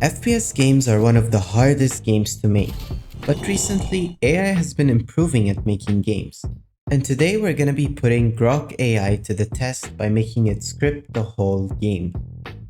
FPS games are one of the hardest games to make, but recently AI has been improving at making games. And today we're gonna be putting Grok AI to the test by making it script the whole game.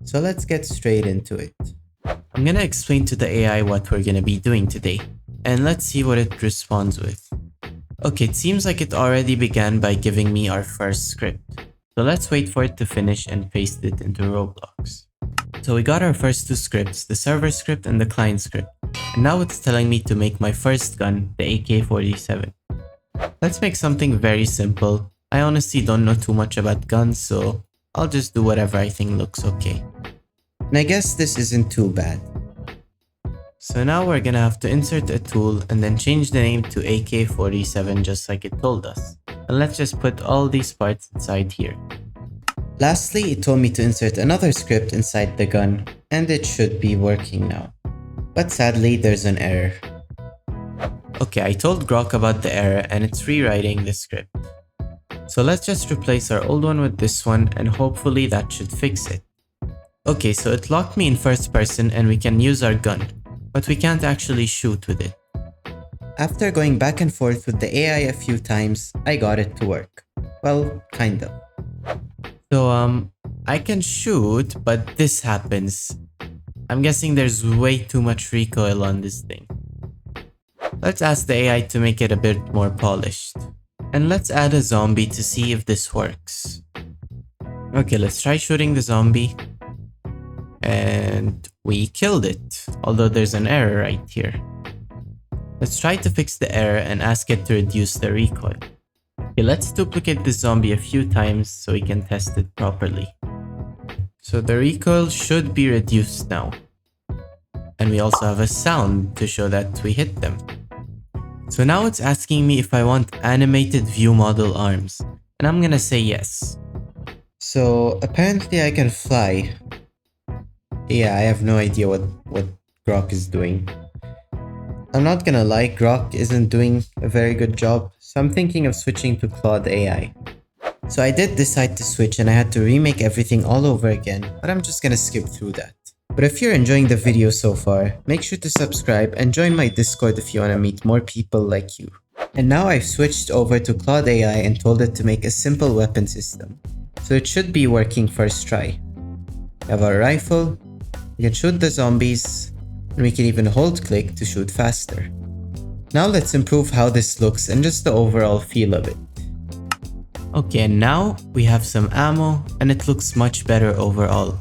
So let's get straight into it. I'm gonna explain to the AI what we're gonna be doing today, and let's see what it responds with. Okay, it seems like it already began by giving me our first script. So let's wait for it to finish and paste it into Roblox. So we got our first two scripts, the server script and the client script. And now it's telling me to make my first gun, the AK-47. Let's make something very simple. I honestly don't know too much about guns, so I'll just do whatever I think looks okay. And I guess this isn't too bad. So now we're gonna have to insert a tool and then change the name to AK-47 just like it told us. And let's just put all these parts inside here. Lastly, it told me to insert another script inside the gun, and it should be working now. But sadly, there's an error. Okay, I told Grok about the error and it's rewriting the script. So let's just replace our old one with this one and hopefully that should fix it. Okay, so it locked me in first person and we can use our gun, but we can't actually shoot with it. After going back and forth with the AI a few times, I got it to work. Well, kind of. So, I can shoot, but this happens. I'm guessing there's way too much recoil on this thing. Let's ask the AI to make it a bit more polished. And let's add a zombie to see if this works. Okay, let's try shooting the zombie. And we killed it, although there's an error right here. Let's try to fix the error and ask it to reduce the recoil. Okay, let's duplicate the zombie a few times so we can test it properly. So the recoil should be reduced now. And we also have a sound to show that we hit them. So now it's asking me if I want animated view model arms. And I'm gonna say yes. So apparently I can fly. Yeah, I have no idea what Grok is doing. I'm not gonna lie, Grok isn't doing a very good job, so I'm thinking of switching to Claude AI. So I did decide to switch and I had to remake everything all over again, but I'm just gonna skip through that. But if you're enjoying the video so far, make sure to subscribe and join my Discord if you wanna meet more people like you. And now I've switched over to Claude AI and told it to make a simple weapon system. So it should be working first try. We have our rifle, we can shoot the zombies, and we can even hold click to shoot faster. Now let's improve how this looks and just the overall feel of it. Okay, and now we have some ammo and it looks much better overall.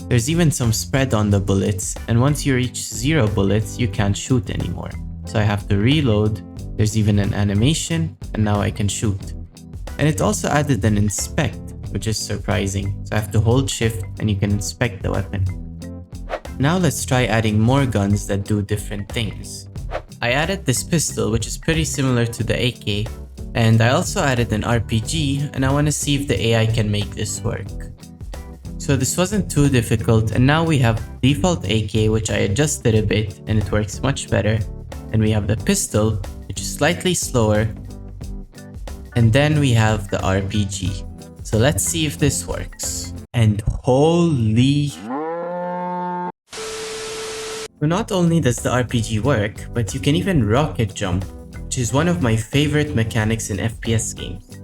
There's even some spread on the bullets, and once you reach 0 bullets, you can't shoot anymore. So I have to reload, there's even an animation, and now I can shoot. And it also added an inspect, which is surprising. So I have to hold shift and you can inspect the weapon. Now let's try adding more guns that do different things. I added this pistol, which is pretty similar to the AK, and I also added an RPG, and I want to see if the AI can make this work. So this wasn't too difficult, and now we have default AK, which I adjusted a bit and it works much better. And we have the pistol, which is slightly slower, and then we have the RPG. So let's see if this works. And holy... So not only does the RPG work, but you can even rocket jump, which is one of my favorite mechanics in FPS games.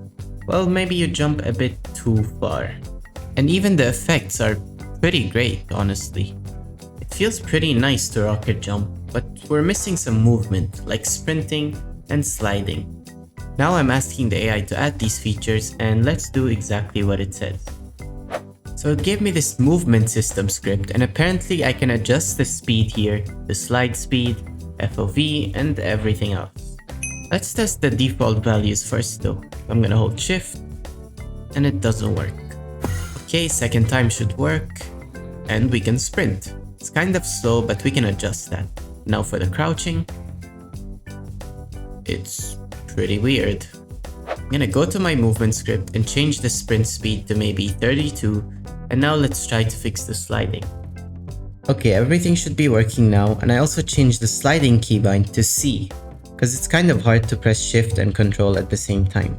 Well, maybe you jump a bit too far. And even the effects are pretty great, honestly. It feels pretty nice to rocket jump, but we're missing some movement, like sprinting and sliding. Now I'm asking the AI to add these features, and let's do exactly what it says. So it gave me this movement system script, and apparently I can adjust the speed here, the slide speed, FOV, and everything else. Let's test the default values first though. I'm gonna hold shift, and it doesn't work. Okay, second time should work, and we can sprint. It's kind of slow, but we can adjust that. Now for the crouching, it's pretty weird. I'm gonna go to my movement script and change the sprint speed to maybe 32, and now let's try to fix the sliding. Okay, everything should be working now, and I also changed the sliding keybind to C, because it's kind of hard to press shift and control at the same time.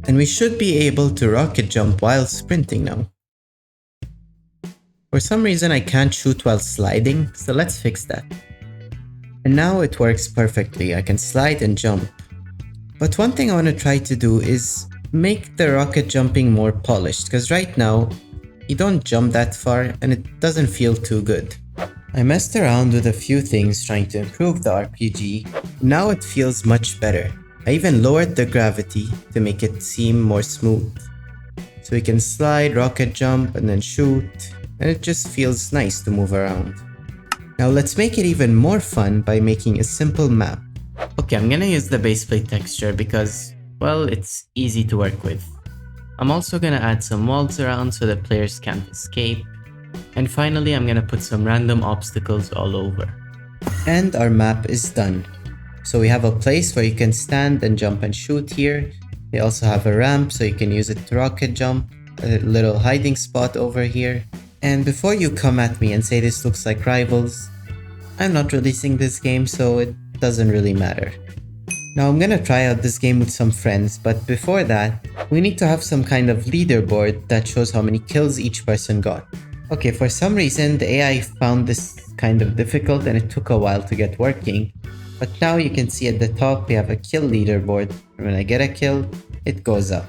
And we should be able to rocket jump while sprinting now. For some reason I can't shoot while sliding, so let's fix that. And now it works perfectly, I can slide and jump. But one thing I want to try to do is make the rocket jumping more polished, because right now you don't jump that far and it doesn't feel too good. I messed around with a few things trying to improve the RPG, now it feels much better. I even lowered the gravity to make it seem more smooth. So we can slide, rocket jump, and then shoot, and it just feels nice to move around. Now let's make it even more fun by making a simple map. Okay, I'm gonna use the baseplate texture because, well, it's easy to work with. I'm also gonna add some walls around so that players can't escape. And finally, I'm gonna put some random obstacles all over. And our map is done. So we have a place where you can stand and jump and shoot here. They also have a ramp so you can use it to rocket jump, a little hiding spot over here. And before you come at me and say this looks like Rivals, I'm not releasing this game so it doesn't really matter. Now I'm gonna try out this game with some friends, but before that, we need to have some kind of leaderboard that shows how many kills each person got. Okay, for some reason the AI found this kind of difficult and it took a while to get working. But now you can see at the top we have a kill leaderboard, and when I get a kill, it goes up.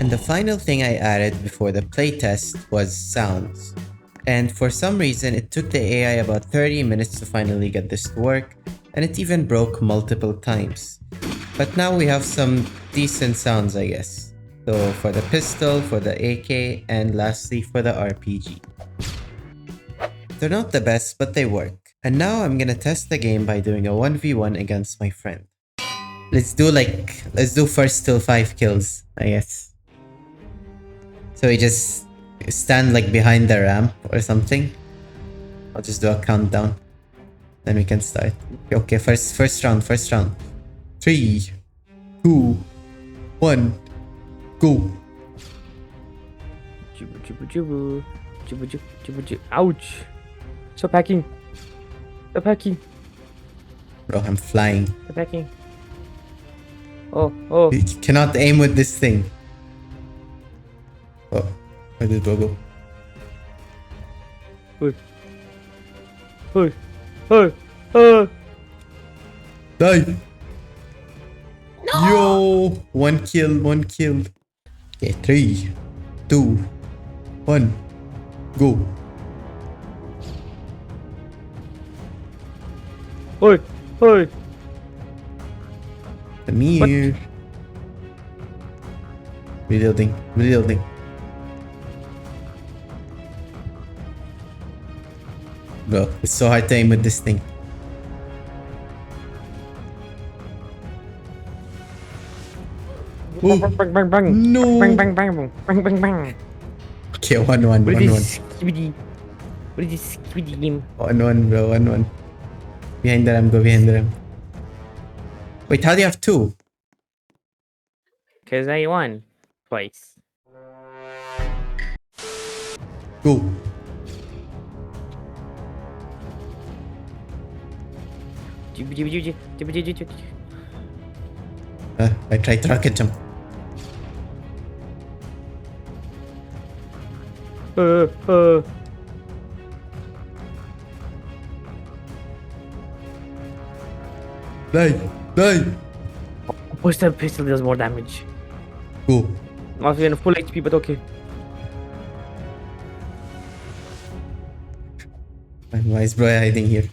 And the final thing I added before the playtest was sounds. And for some reason it took the AI about 30 minutes to finally get this to work, and it even broke multiple times. But now we have some decent sounds, I guess. So for the pistol, for the AK, and lastly for the RPG. They're not the best, but they work. And now I'm gonna test the game by doing a 1v1 against my friend. Let's do first till 5 kills, I guess. So we just stand like behind the ramp or something. I'll just do a countdown. Then we can start. Okay, first round. 3, 2, 1, go. Ouch! Stop hacking! Stop hacking! Bro, I'm flying. Stop hacking! Oh! You cannot aim with this thing. Oh, where did bro go? Hey! Die! No! Yo! One kill. Okay, 3, 2, 1, go. Hey! Come here. Reloading. Bro, it's so hard to aim with this thing. Bang, bang, bang. No. Bang. Okay, 1-1. What is this skibidi game? 1-1, bro. 1-1. Behind the ramp, go behind the ramp. Wait, how do you have 2? Cause I won twice. Go. I tried to rocket jump. Die. Push the pistol does more damage. Go. Also in full HP, but okay. Why is bro hiding here?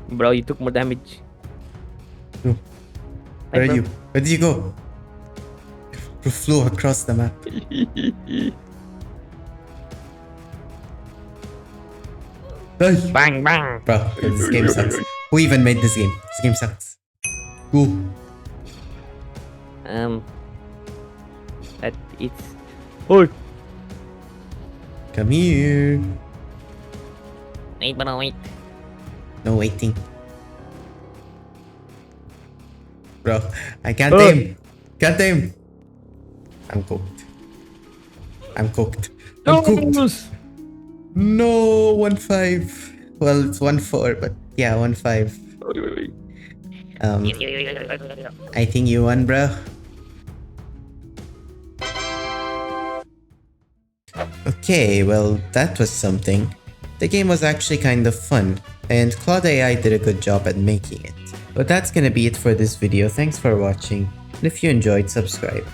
Bro, you took more damage. No. Where are you? Where did you go? Bro flew across the map. Bang! Bro, this game sucks. Who even made this game? This game sucks. Go. That it's. Oh! Come here. Wait. No waiting. Bro, I can't aim. I'm cooked. No, 1-5. Well, it's 1-4, but yeah, 1-5. Wait. I think you won, bro. Okay, well, that was something. The game was actually kind of fun, and Claude AI did a good job at making it. But that's gonna be it for this video, thanks for watching, and if you enjoyed, subscribe.